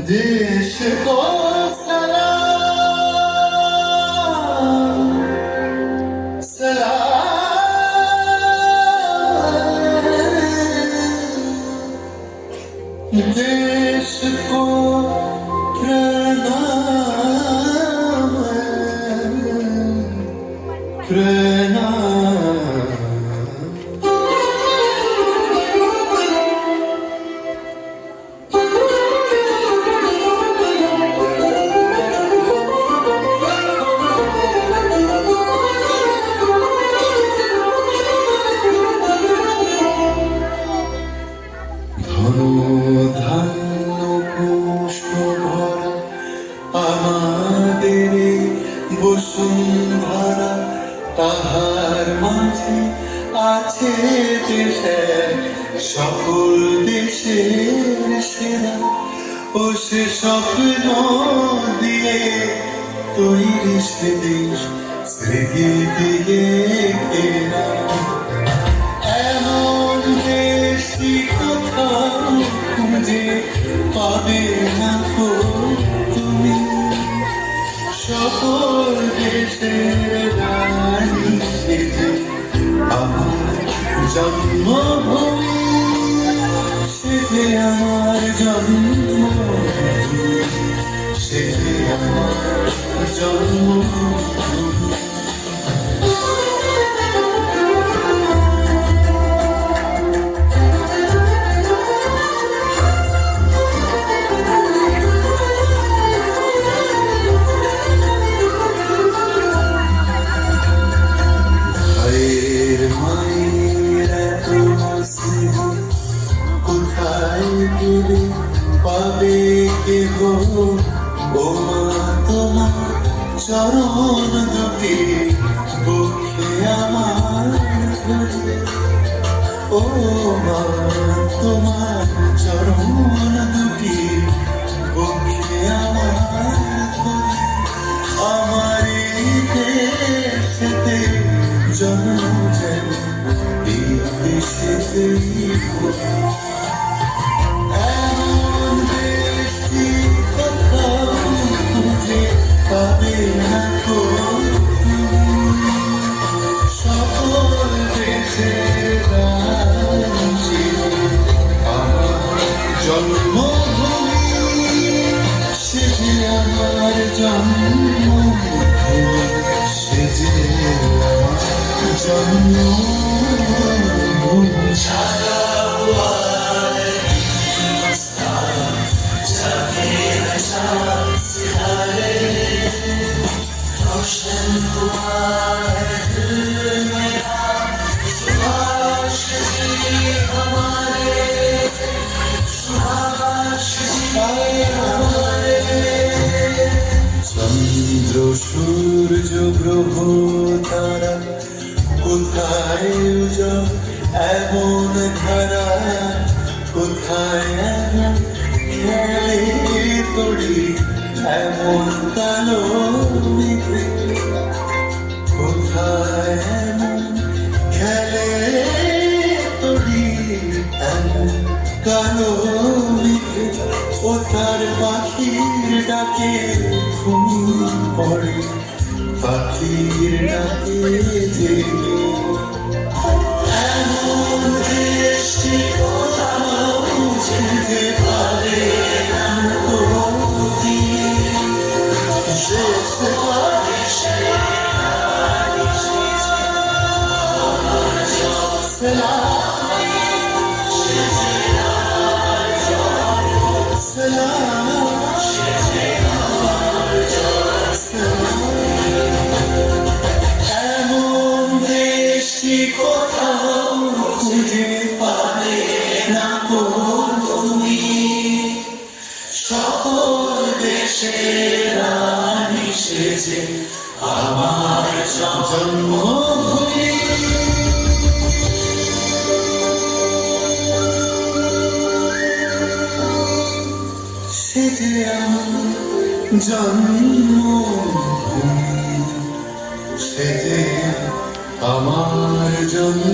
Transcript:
देश को सलाम सलाम, देश को प्रणाम प्रणाम। ধন্য পুষ্প ভরা আমাদের বসুন্ধরা, তাহার মাঝে আছে দেশের সকল দেশের সেরা। ও সে স্বপ্ন দিয়ে তৈরি সে দেশ স্মৃতি দিয়ে ঘেরা। এমন দেশটি কোথাও খুঁজে পাবে না গো তুমি, সকল দেশের রানী সেজে আমার জন্মভূমি, সেজে আমার জন্মভূমি, সেজে আমার জন্মভূমি। পাবে কে গো ও মা তোমার চরণ দুটি বুকে আমার ধরে। ও মা তোমার চরণ দুটি বুকে আমার ধরে। আমার এই দেশেতে জন্ম যেন এই দেশেতেই পাবে না গো সকল দেশের রানী আমার জন্মভূমি, সেজে আমার জন্মভূমি, সেজে আমার জন্মভূমি। চন্দ্র সূর্য গ্রহ তারা কোথায় উজল এমন ধারা, কোথায় এমন খেলে তড়ি এমন কালো মেঘে, কোথায় এমন খেলে তড়ি এমন কালো মেঘে। ও তার পাখির ডাকে ঘুম পড়ে, পাখির ডাকে জেগে। এমন দেশটি কোথাও যেতে পারে না গো তুমি, এমন দেশটি কোথাও খুঁজে পাবে না গো তুমি, সকল দেশের রানী সেজে আমার জন্মভূমি, সেজে আমার জন্মভূমি, সেজে আমার জন্ম।